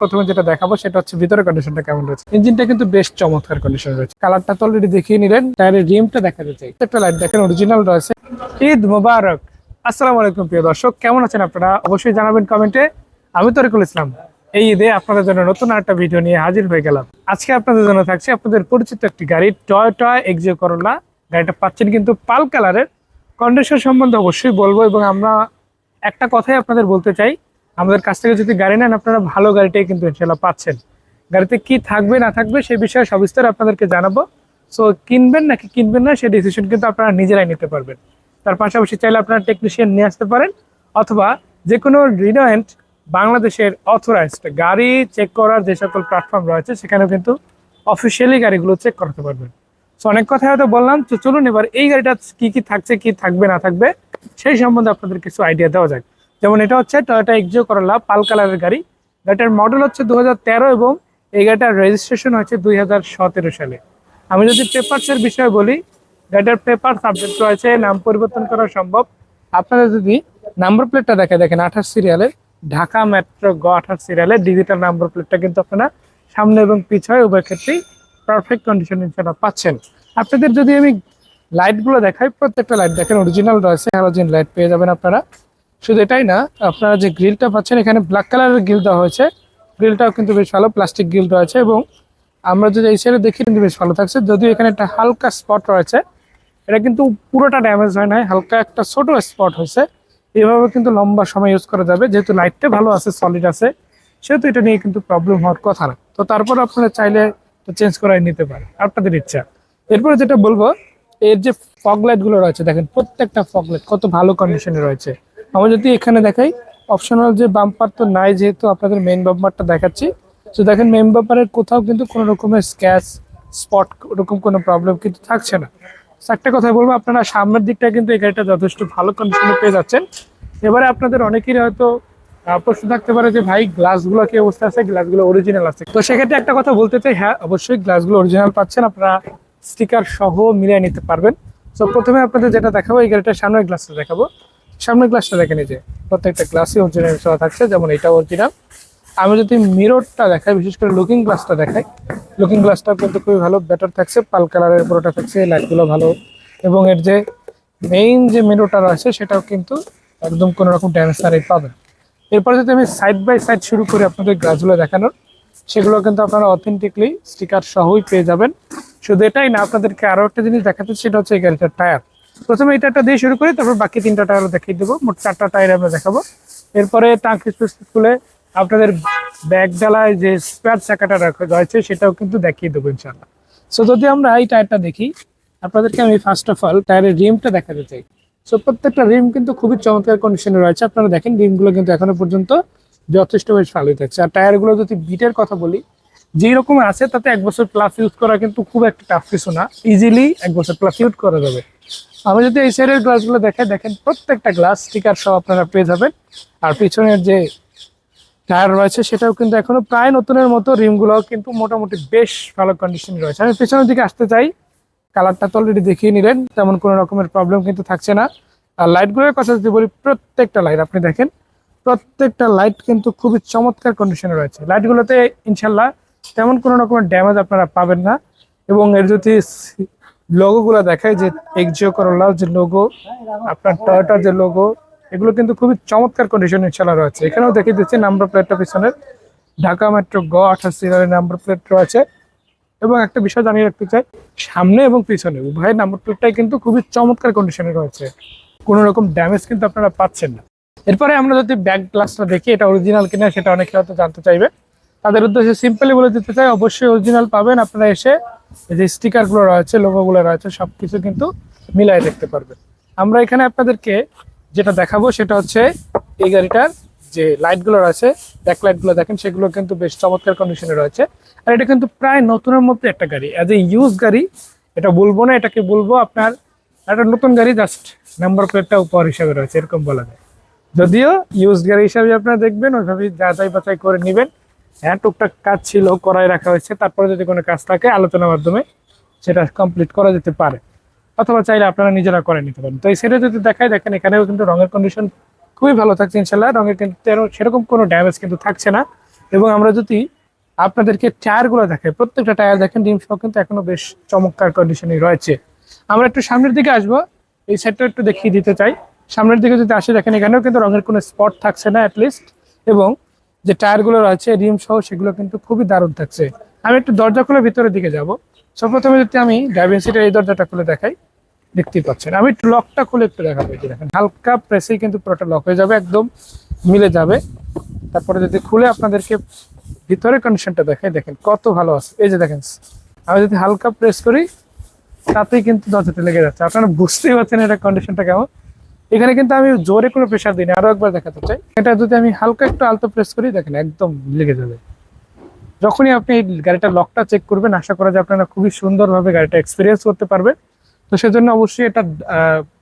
প্রথমে যেটা দেখাবো সেটা হচ্ছে ভিতরে কন্ডিশনটা কেমন রয়েছে। ইঞ্জিনটা কিন্তু বেশ চমৎকার কন্ডিশন রয়েছে, কালারটা তো অলরেডি দেখিয়ে নিলেন। টায়ারের রিমটা দেখাতে চাই, একটা লাইট দেখেন অরিজিনাল রয়েছে। ঈদ মোবারক, আসসালামু আলাইকুম প্রিয় দর্শক, কেমন আছেন আপনারা? অবশ্যই জানাবেন কমেন্টে। আমি তরিকুল ইসলাম এই ঈদে আপনাদের জন্য নতুন একটা ভিডিও নিয়ে হাজির হয়ে গেলাম। আজকে আপনাদের জন্য থাকছে আপনাদের পরিচিত একটি গাড়ি, টয়োটা এক্সিও করোলা। গাড়িটা পাচ্ছেন কিন্তু পাল কালারের। কন্ডিশন সম্বন্ধে অবশ্যই বলবো, এবং আমরা একটা কথাই আপনাদের বলতে চাই, আমাদের কাছ থেকে যদি গাড়ি নেন আপনারা ভালো গাড়িটাই কিন্তু ইনশাল্লাহ পাচ্ছেন। গাড়িতে কি থাকবে না থাকবে সে বিষয়ে সবিস্তার আপনাদেরকে জানাবো। সো কিনবেন নাকি কিনবেন না সেই ডিসিশন কিন্তু আপনারা নিজেরাই নিতে পারবেন। তার পাশাপাশি চাইলে আপনারা টেকনিশিয়ান নিয়ে আসতে পারেন, অথবা যে কোনো রিনোয়েন্ট বাংলাদেশের অথরাইজড গাড়ি চেক করার যে সকল প্ল্যাটফর্ম রয়েছে সেখানেও কিন্তু অফিসিয়ালি গাড়িগুলো চেক করাতে পারবেন। সো অনেক কথা হয়তো বললাম, তো চলুন এবার এই গাড়িটা কি কি থাকছে, কি থাকবে না থাকবে সেই সম্বন্ধে আপনাদের কিছু আইডিয়া দেওয়া যায়। যেমন এটা হচ্ছে টয়োটা এক্সিও করোলা পাল কালারের গাড়ি। গাড়িটার মডেল হচ্ছে 2013 এবং এই গাড়িটার রেজিস্ট্রেশন হচ্ছে 2017 সালে। আমি যদি পেপারসের বিষয়ে বলি, গাড়িটার পেপার সাবজেক্ট রয়েছে, নাম পরিবর্তন করা সম্ভব। আপনারা যদি নাম্বার প্লেটটা দেখেন 28 সিরিয়ালের, ঢাকা মেট্রো গ 28 সিরিয়ালের ডিজিটাল নাম্বার প্লেটটা কিন্তু আপনারা সামনে এবং পিছনে উভয় ক্ষেত্রেই পারফেক্ট কন্ডিশন ইনশাআল্লাহ পাচ্ছেন। আপনাদের যদি আমি লাইটগুলো দেখাই, প্রত্যেকটা লাইট দেখেন অরিজিনাল রয়েছে, হ্যালোজেন লাইট পেয়ে যাবেন আপনারা। শুধু এটাই না, আপনারা যে গ্রিলটা পাচ্ছেন এখানে ব্ল্যাক কালারের গ্রিল দেওয়া হয়েছে। গ্রিলটাও কিন্তু বেশ ভালো, প্লাস্টিক গ্রিল রয়েছে। এবং আমরা যদি এই সাইডে দেখি কিন্তু বেশ ভালো থাকছে, যদিও এখানে একটা হালকা স্পট রয়েছে, এটা কিন্তু পুরোটা ড্যামেজ হয় নাই, হালকা একটা ছোট স্পট হয়েছে। এইভাবে কিন্তু লম্বা সময় ইউজ করা যাবে, যেহেতু লাইটটা ভালো আছে, সলিড আছে, সেহেতু এটা নিয়ে কিন্তু প্রবলেম হওয়ার কথা না। তো তারপর আপনারা চাইলে চেঞ্জ করাই নিতে পারেন, আপনাদের ইচ্ছা। এরপরে যেটা বলবো, এর যে ফগ লাইট গুলো রয়েছে দেখেন, প্রত্যেকটা ফগ লাইট কত ভালো কন্ডিশনে রয়েছে। আমরা যদি এখানে দেখাই, অপশনাল যে বাম্পার তো নাই, যেহেতু আপনাদের মেইন বাম্পারটা দেখাচ্ছি। তো দেখেন মেইন বাম্পারের কোথাও কিন্তু কোনো রকমের স্ক্র্যাচ স্পট ওরকম কোনো প্রবলেম কিন্তু থাকছে না। একটা কথা বলবো, আপনারা সামনের দিকটা কিন্তু এই গাড়িটা যথেষ্ট ভালো কন্ডিশনে পেয়ে যাচ্ছেন। এবারে আপনাদের অনেকেরই হয়তো প্রশ্ন থাকতে পারে যে ভাই গ্লাসগুলো কি অবস্থা আছে, গ্লাসগুলো অরিজিনাল আছে? তো সেক্ষেত্রে একটা কথা বলতে চাই, হ্যাঁ অবশ্যই গ্লাসগুলো অরিজিনাল পাচ্ছেন, আপনারা স্টিকার সহ মিলিয়ে নিতে পারবেন। তো প্রথমে আপনাদের যেটা দেখাবো, এই গাড়িটার সামনের গ্লাসটা দেখাবো। সামনের গ্লাসটা দেখেন, এই যে প্রত্যেকটা গ্লাসই অরিজিনাল সহ থাকছে, যেমন এটা অরিজিনাল। আমি যদি মিররটা দেখাই, বিশেষ করে লুকিং গ্লাসটা দেখাই, লুকিং গ্লাসটা কিন্তু খুবই ভালো, বেটার থাকছে, পাল কালারের পুরোটা থাকছে, লাইটগুলো ভালো। এবং এর যে মেইন যে মিররটা রয়েছে সেটাও কিন্তু একদম কোনো রকম ড্যামেজ ছাড়াই পাবেন। এরপরে যদি আমি সাইড বাই সাইড শুরু করি আপনাদের গ্লাসগুলো দেখানোর, সেগুলো কিন্তু আপনারা অথেন্টিকলি স্টিকার সহই পেয়ে যাবেন। শুধু এটাই না, আপনাদেরকে আরো একটা জিনিস দেখাতে, সেটা হচ্ছে এই গাড়িটার টায়ার। প্রথমে এই টায়ারটা দিয়ে শুরু করি, তারপর বাকি 3টা টায়ার দেখিয়ে দেবো। মোট 4টা টায়ার আমরা দেখাবো। এরপরে টাঙ্ক স্পেস খুলে আপনাদের ব্যাক ডালায় যে স্পেয়ার চাকাটা রয়েছে সেটাও কিন্তু দেখিয়ে দেবো ইনশাল্লাহ। সো যদি আমরা এই টায়ারটা দেখি, আপনাদেরকে আমি ফার্স্ট অফ অল টায়ারের রিমটা দেখাতে চাই। সো প্রত্যেকটা রিম কিন্তু খুবই চমৎকার কন্ডিশনে রয়েছে। আপনারা দেখেন রিমগুলো কিন্তু এখনো পর্যন্ত যথেষ্ট বেশ ভালোই থাকছে। আর টায়ারগুলো যদি বিটের কথা বলি, যেই রকম আছে তাতে 1 বছর প্লাস ইউজ করা কিন্তু খুব একটা টাফ কিছু না, ইজিলি 1 বছর প্লাস ইউজ করা যাবে। আমি যদি এই সাইডের গ্লাসগুলো দেখাই, দেখেন প্রত্যেকটা গ্লাস স্টিকার সহ আপনারা পেয়ে যাবেন। আর পিছনের যে টায়ার রয়েছে সেটাও কিন্তু এখনো প্রায় নতুনের মতো, রিমগুলোও কিন্তু মোটামুটি বেশ ভালো কন্ডিশনে রয়েছে। আমি পিছনের দিকে আসতে চাই, কালারটা তো অলরেডি দেখিয়ে নিলেন, তেমন কোনো রকমের প্রবলেম কিন্তু থাকছে না। আর লাইটগুলোর কথা যদি বলি, প্রত্যেকটা লাইট আপনি দেখেন, প্রত্যেকটা লাইট কিন্তু খুবই চমৎকার কন্ডিশনে রয়েছে। লাইটগুলোতে ইনশাল্লাহ তেমন কোনো রকমের ড্যামেজ আপনারা পাবেন না। এবং এর যদি লোগোগুলো দেখায়, যে এক্সিও করোলার যে লোগো, আপনার টয়োটার যে লোগো, এগুলো কিন্তু খুবই চমৎকার কন্ডিশনে ইনশাল্লাহ রয়েছে। এখানেও দেখিয়ে দিচ্ছি নাম্বার প্লেটটা পিছনের, ঢাকা মেট্রো গ 28 সিরিয়ালের নাম্বার প্লেট রয়েছে। এবং একটা বিষয় জানিয়ে রাখতে চাই, সামনে এবং পিছনে উভয় নাম্বার প্লেটটাই কিন্তু খুবই চমৎকার কন্ডিশনে রয়েছে, কোনো রকম ড্যামেজ কিন্তু আপনারা পাচ্ছেন না। এরপরে আমরা যদি ব্যাক গ্লাসটা দেখি, এটা অরিজিনাল কিনা সেটা অনেকে হয়তো জানতে চাইবে। তাদের উদ্দেশ্যে সিম্পলি বলে দিতে চাই, অবশ্যই অরিজিনাল পাবেন। আপনারা এসে এই যে স্টিকারগুলো রয়েছে, লোগোগুলো রয়েছে, সবকিছু কিন্তু মিলাই দেখতে পারবেন। আমরা এখানে আপনাদেরকে যেটা দেখাবো সেটা হচ্ছে এই গাড়িটার যে লাইটগুলো রয়েছে, ব্যাক লাইটগুলো দেখেন, সেগুলো কিন্তু বেশ চমৎকার কন্ডিশনে রয়েছে। আর এটা কিন্তু প্রায় নতুনের মধ্যে একটা গাড়ি, অ্যাজ এ ইউজ গাড়ি এটা বলবো না, এটাকে বলবো আপনার একটা নতুন গাড়ি, জাস্ট নাম্বার প্লেটটা উপহার হিসাবে রয়েছে, এরকম বলা যায়। যদিও ইউজ গাড়ি হিসাবে আপনারা দেখবেন, ওইভাবে যাচাই বাছাই করে নেবেন। হ্যাঁ টুকটাক কাজ ছিল, করাই রাখা হয়েছে, তারপরে যদি কোনো কাজ থাকে আলোচনার মাধ্যমে সেটা কমপ্লিট করা যেতে পারে, অথবা চাইলে আপনারা নিজেরা করে নিতে পারেন। তো এই সেটা যদি দেখাই, দেখেন এখানেও কিন্তু রঙের কন্ডিশন খুবই ভালো থাকছে ইনশাল্লাহ। রঙের কিন্তু সেরকম কোনো ড্যামেজ কিন্তু থাকছে না। এবং আমরা যদি আপনাদেরকে টায়ারগুলো দেখাই, প্রত্যেকটা টায়ার দেখেন রিম সহ কিন্তু এখনো বেশ চমৎকার কন্ডিশনে রয়েছে। আমরা একটু সামনের দিকে আসবো, এই সাইডটা একটু দেখিয়ে দিতে চাই। সামনের দিকে যদি আসে দেখেন এখানেও কিন্তু রঙের কোনো স্পট থাকছে না অ্যাটলিস্ট, এবং যে টায়ারগুলো রয়েছে রিম সহ সেগুলো কিন্তু খুবই দারুণ থাকছে। আমি একটু দরজা খুলে ভিতরের দিকে যাব। সর্বপ্রথমে যদি আমি ড্রাইভিং সিটের এই দরজাটা খুলে দেখাই, দেখতেই পাচ্ছেন। আমি একটু লকটা খুলে একটু দেখাবো, এই যে দেখেন হালকা প্রেসেই কিন্তু পুরোটা লক হয়ে যাবে, একদম মিলে যাবে। তারপরে যদি খুলে আপনাদেরকে ভিতরের কন্ডিশনটা দেখাই, দেখেন কত ভালো আছে। এই যে দেখেন আমি যদি হালকা প্রেস করি তাতেই কিন্তু দরজাটা লেগে যাচ্ছে। আপনারা বুঝতেই পারছেন এটা কন্ডিশনটা কেমন। এখানে কিন্তু আমি জোরে কোনো প্রেশার দিই না, আরো একবার দেখাতে চাই। এটা যদি আমি হালকা একটু আলতো প্রেস করি দেখেন একদম লেগে যাবে। যখনই আপনি এই গাড়িটার লকটা চেক করবেন, আশা করা যায় আপনারা খুবই সুন্দরভাবে গাড়িটা এক্সপিরিয়েন্স করতে পারবেন। তো সেজন্য অবশ্যই এটা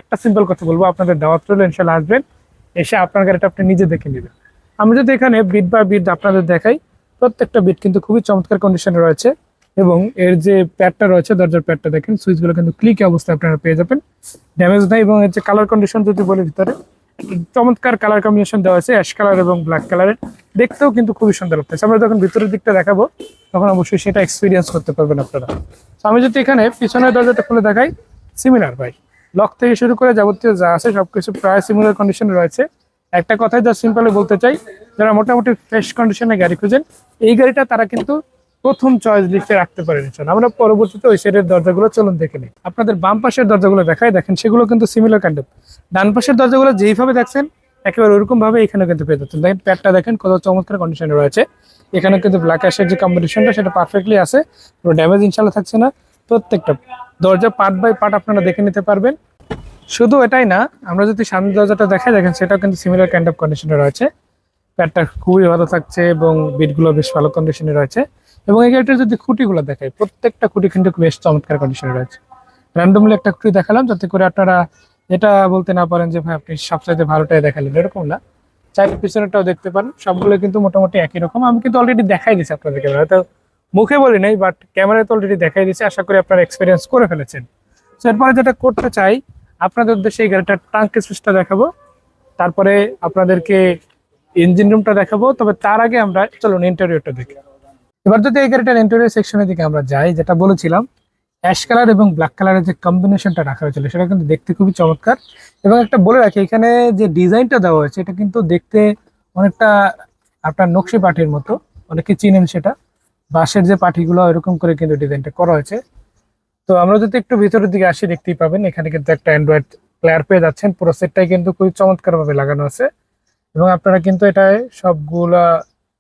একটা সিম্পল কথা বলবো, আপনাদের দাওয়াত রইল, ইনশাল্লাহ আসবেন, এসে আপনার গাড়িটা আপনি নিজে দেখে নেবেন। আমি যদি এখানে বিট বাই বিট আপনাদের দেখাই, প্রত্যেকটা বিট কিন্তু খুবই চমৎকার কন্ডিশনে রয়েছে। এবং এর যে প্যাডটা রয়েছে, দরজার প্যাডটা দেখেন, সুইচগুলো কিন্তু ক্লিকে অবস্থায় আপনারা পেয়ে যাবেন, ড্যামেজ নাই। এবং এর যে কালার কন্ডিশন যদি বলি, ভিতরে চমৎকার কালার কম্বিনেশন দেওয়া আছে, অ্যাশ কালার এবং ব্ল্যাক কালারের, দেখতেও কিন্তু খুবই সুন্দর লাগতেছে। আমরা যখন ভিতরের দিকটা দেখাবো তখন অবশ্যই সেটা এক্সপিরিয়েন্স করতে পারবেন আপনারা। তো আমি যদি এখানে পিছনের দরজাটা খুলে দেখাই, সিমিলার ভাই, লক থেকে শুরু করে যাবতীয় যা আছে সবকিছু প্রায় সিমিলার কন্ডিশনে রয়েছে। একটা কথাই যা সিম্পলি বলতে চাই, যারা মোটামুটি ফ্রেশ কন্ডিশনে গাড়ি খুঁজেন, এই গাড়িটা তারা কিন্তু প্রথম চয়েস লিস্টে রাখতে পারেন। আমরা পরবর্তীতে ওই সাইডের দরজাগুলো চলুন দেখে নিই। আপনাদের বাম পাশের দরজাগুলো দেখাই, দেখেন সেগুলো কিন্তু সিমিলার কাইন্ড। ডান পাশের দরজাগুলো যেইভাবে দেখছেন একেবারে ওরকম ভাবে এখানে কিন্তু পেয়ে যাচ্ছেন। দেখেন প্যাডটা দেখেন কত চমৎকার কন্ডিশনে রয়েছে। এখানে কিন্তু ব্ল্যাক অ্যাশের যে কম্বিনেশনটা সেটা পারফেক্টলি আছে, কোনো ড্যামেজ ইনশাল্লাহ থাকছে না। প্রত্যেকটা দরজা পার্ট বাই পার্ট আপনারা দেখে নিতে পারবেন। শুধু এটাই না, আমরা যদি সামনের দরজাটা দেখাই, দেখেন সেটাও কিন্তু সিমিলার কাইন্ড অফ কন্ডিশনে রয়েছে। প্যাডটা খুবই ভালো থাকছে এবং বিটগুলো বেশ ভালো কন্ডিশনে রয়েছে। এবং এই গাড়িটার যদি খুঁটিগুলো দেখাই, প্রত্যেকটা খুঁটি কিন্তু বেশ চমৎকার কন্ডিশনে রয়েছে। র্যান্ডমলি একটা খুঁটি দেখালাম যাতে করে আপনারা এটা বলতে না পারেন যে ভাই আপনি সবচাইতে ভালোটাই দেখালেন, এরকম না। চাইলে পিছনেরটাও দেখতে পারেন, সবগুলো কিন্তু মোটামুটি একই রকম। আমি কিন্তু অলরেডি দেখাই দিচ্ছি আপনাদেরকে, হয়তো মুখে বলি নাই, বাট ক্যামেরায় তো অলরেডি দেখাই দিচ্ছি। আশা করি আপনারা এক্সপিরিয়েন্স করে ফেলেছেন। তো এরপরে যেটা করতে চাই, আপনাদের উদ্দেশ্যে এই গাড়িটার ট্রাঙ্ক স্পেসটা দেখাবো, তারপরে আপনাদেরকে ইঞ্জিন রুমটা দেখাবো। তবে তার আগে আমরা চলুন ইন্টেরিয়রটা দেখি। এবার যদি এই গাড়িটার ইন্টেরিয়র সেকশনের দিকে আমরা যাই, যেটা বলেছিলাম অ্যাশ কালার এবং ব্ল্যাক কালারের যে কম্বিনেশনটা রাখা হয়েছিল সেটা কিন্তু দেখতে খুবই চমৎকার। এবং একটা বলে রাখি, এখানে যে ডিজাইনটা দেওয়া হয়েছে এটা কিন্তু দেখতে অনেকটা আপনার নকশি পাটির মতো, অনেকে চিনেন সেটা, বাঁশের যে পাটিগুলো এরকম করে কিন্তু ডিজাইনটা করা হয়েছে। তো আমরা যদি একটু ভিতরের দিকে আসি, দেখতেই পাবেন এখানে কিন্তু একটা অ্যান্ড্রয়েড প্লেয়ার পেয়ে যাচ্ছেন। পুরো সেটটাই কিন্তু খুবই চমৎকার ভাবে লাগানো আছে। এবং আপনারা কিন্তু এটায় সবগুলা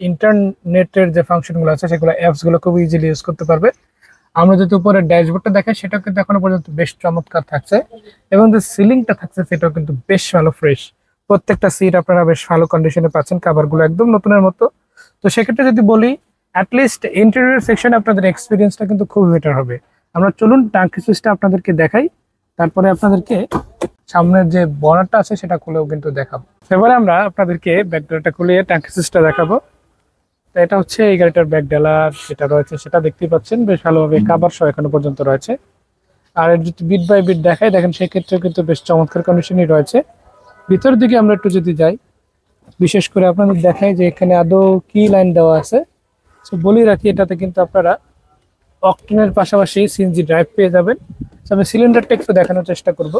ইন্টারনেটের যে ফাংশনগুলো আছে সেগুলো অ্যাপসগুলো খুব ইজিলি ইউজ করতে পারবে। আমরা যদি উপরে ড্যাশবোর্ডটা দেখাই, সেটাও কিন্তু এখনো পর্যন্ত বেশ চমৎকার থাকছে। এবং যে সিলিংটা থাকছে সেটাও কিন্তু বেশ ভালো ফ্রেশ। প্রত্যেকটা সিট আপনারা বেশ ভালো কন্ডিশনে পাচ্ছেন, কাভারগুলো একদম নতুনের মতো। তো সেক্ষেত্রে যদি বলি, অ্যাটলিস্ট ইন্টেরিয়র সেকশনে আপনাদের এক্সপিরিয়েন্সটা কিন্তু খুব বেটার হবে। আমরা চলুন টাঙ্কি সুইচটা আপনাদেরকে দেখাই, তারপরে আপনাদেরকে সামনের যে বনারটা আছে সেটা খুলেও কিন্তু দেখাবো। এবারে আমরা আপনাদেরকে ব্যাকডোরটা খুলে টাঙ্কি সুইচটা দেখাবো। তো এটা হচ্ছে এই গাড়িটার ব্যাক ডালার যেটা রয়েছে সেটা দেখতেই পাচ্ছেন, বেশ ভালোভাবে কাভার সহ এখনো পর্যন্ত রয়েছে। আর যদি বিট বাই বিট দেখাই, দেখেন সেক্ষেত্রেও কিন্তু বেশ চমৎকার কন্ডিশনই রয়েছে। ভিতরের দিকে আমরা একটু যদি যাই, বিশেষ করে আপনাদের দেখাই যে এখানে আদৌ কি লাইন দেওয়া আছে। তো বলি রাখি, এটাতে কিন্তু আপনারা অকটেনের পাশাপাশি সিএনজি ড্রাইভ পেয়ে যাবেন। আমি সিলিন্ডারটা একটু দেখানোর চেষ্টা করব,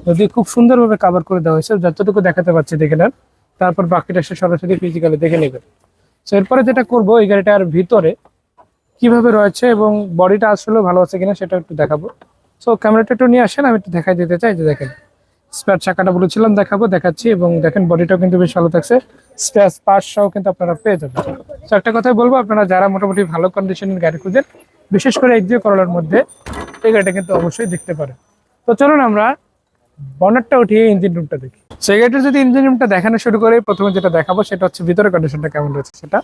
যদি খুব সুন্দরভাবে কাভার করে দেওয়া হয়েছে, যতটুকু দেখাতে পাচ্ছি দেখে নেন, তারপর বাকিটা সে সরাসরি ফিজিক্যালি দেখে নেবেন। তো এরপরে যেটা করব, এই গাড়িটার ভিতরে কিভাবে রয়েছে এবং বডিটা আসলে ভালো আছে কিনা সেটা একটু দেখাবো। সো ক্যামেরাটা একটু নিয়ে আসেন, আমি একটু দেখাই দিতে চাই। যে দেখেন স্পেয়ার চাকাটা বলেছিলাম দেখাচ্ছি, এবং দেখেন বডিটাও কিন্তু বেশ ভালো থাকছে, স্পেয়ার পার্টস সহ কিন্তু আপনারা পেয়ে যাবেন। তো একটা কথাই বলবো, আপনারা যারা মোটামুটি ভালো কন্ডিশনের গাড়ি খুঁজেন, বিশেষ করে এক্সিও করলার মধ্যে, এই গাড়িটা কিন্তু অবশ্যই দেখতে পারেন। তো চলুন আমরা বনারটা উঠিয়ে ইঞ্জিন রুমটা দেখি। সেই গাড়িটার যদি ইঞ্জিন রুমটা দেখানো শুরু করে, প্রথমে যেটা দেখাবো সেটা হচ্ছে ভিতরে কন্ডিশনটা কেমন রয়েছে সেটা।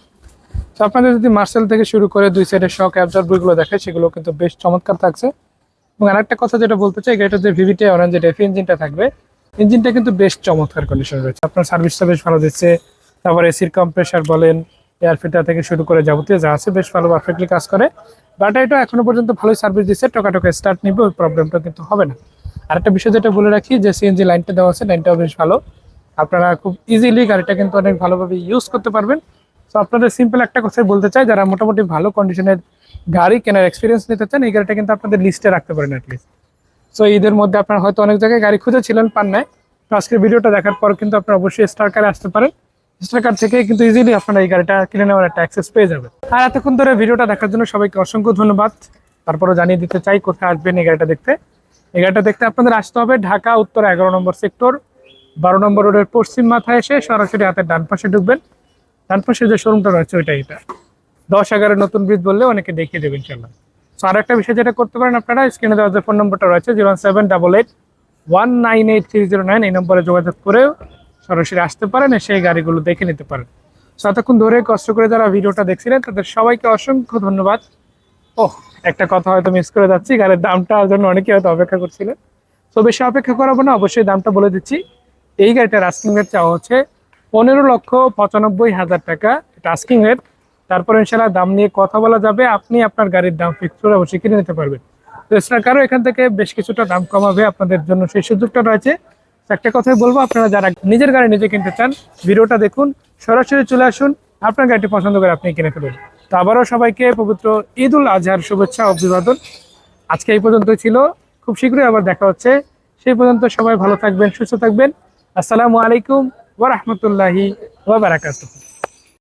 তো আপনাদের যদি মার্সেল থেকে শুরু করে দুই সাইডের শক অ্যাবজর্বারগুলো দেখায়, সেগুলো কিন্তু বেশ চমৎকার থাকছে। এবং আরেকটা কথা যেটা বলতে চাই, গাড়িটার যে ভিভিটি অরেঞ্জ এফি ইঞ্জিনটা থাকবে, ইঞ্জিনটা কিন্তু বেশ চমৎকার কন্ডিশন রয়েছে। আপনার সার্ভিসটা বেশ ভালো দিচ্ছে। তারপর এসির কম্প্রেসার বলেন, এয়ার ফিল্টার থেকে শুরু করে যাবতীয় যা আছে বেশ ভালো পারফেক্টলি কাজ করে। ব্যাটারিটা এখনো পর্যন্ত ভালোই সার্ভিস দিচ্ছে, টকা স্টার্ট নিবে, ওই প্রবলেমটা কিন্তু হবে না। আরেকটা বিষয় যেটা বলে রাখি, যে সিএনজি লাইনটা দেওয়া আছে, লাইনটাও বেশ ভালো। আপনারা খুব ইজিলি গাড়িটা কিন্তু অনেক ভালোভাবে ইউজ করতে পারবেন। তো আপনাদের সিম্পল একটা কথাই বলতে চাই, যারা মোটামুটি ভালো কন্ডিশনের গাড়ি কেনার এক্সপিরিয়েন্স নিতে চান, এই গাড়িটা কিন্তু আপনাদের লিস্টে রাখতে পারেন অ্যাটলিস্ট। সো ঈদের মধ্যে আপনারা হয়তো অনেক জায়গায় গাড়ি খুঁজেছিলেন, পান নাই। তো আজকের ভিডিওটা দেখার পর কিন্তু আপনারা অবশ্যই স্টার কারে আসতে পারেন। স্টার কার থেকে কিন্তু ইজিলি আপনারা এই গাড়িটা কিনে নেওয়ার একটা অ্যাক্সেস পেয়ে যাবেন। আর এতক্ষণ ধরে ভিডিওটা দেখার জন্য সবাইকে অসংখ্য ধন্যবাদ। তারপরে জানিয়ে দিতে চাই কোথায় আসবেন এই গাড়িটা দেখতে। এই গাড়িটা দেখতে আপনাদের আসতে হবে ঢাকা উত্তর 11 নম্বর সেক্টর 12 নম্বর রোডের পশ্চিম মাথায় এসে সরাসরি হাতের ডান পাশে ঢুকবেন। ডান পাশে যে শোরুমটা রয়েছে ওইটা, এটা 10-11 নতুন ব্রিজ বললে অনেকে দেখিয়ে দেবেন ইনশাল্লাহ। তো আর একটা বিষয় যেটা করতে পারেন আপনারা, স্ক্রিনে দেওয়া যে ফোন নম্বরটা রয়েছে 07881983009, এই নম্বরে যোগাযোগ করেও সরাসরি আসতে পারেন, সেই গাড়িগুলো দেখে নিতে পারেন। তো এতক্ষণ ধরে কষ্ট করে যারা ভিডিওটা দেখছিলেন তাদের সবাইকে অসংখ্য ধন্যবাদ। একটা কথা হয়তো মিস করে যাচ্ছি, গাড়ির দামটার জন্য অনেকে হয়তো অপেক্ষা করছিলেন। তো বেশি অপেক্ষা করাবো না, অবশ্যই দামটা বলে দিচ্ছি। এই গাড়িটার আস্কিং রেট চাওয়া হচ্ছে 15,95,000 টাকা, এটা আস্কিং রেট। তারপর ইনশাল্লাহ দাম নিয়ে কথা বলা যাবে, আপনি আপনার গাড়ির দাম ফিক্স করে অবশ্যই কিনে নিতে পারবেন। তো কারো এখান থেকে বেশ কিছুটা দাম কমাবে, আপনাদের জন্য সেই সুযোগটা রয়েছে। একটা কথাই বলবো, আপনারা যারা নিজের গাড়ি নিজে কিনতে চান ভিডিওটা দেখুন, সরাসরি চলে আসুন, আপনার গাড়িটি পছন্দ করে আপনি কিনে ফেলুন। তো আবারও সবাইকে পবিত্র ঈদ উল আজহার শুভেচ্ছা ও অভিবাদন। আজকে এই পর্যন্তই ছিল, খুব শীঘ্রই আবার দেখা হচ্ছে। সেই পর্যন্ত সবাই ভালো থাকবেন, সুস্থ থাকবেন। আসসালামু আলাইকুম ওয়া রাহমাতুল্লাহি ওয়া বারাকাতুহু।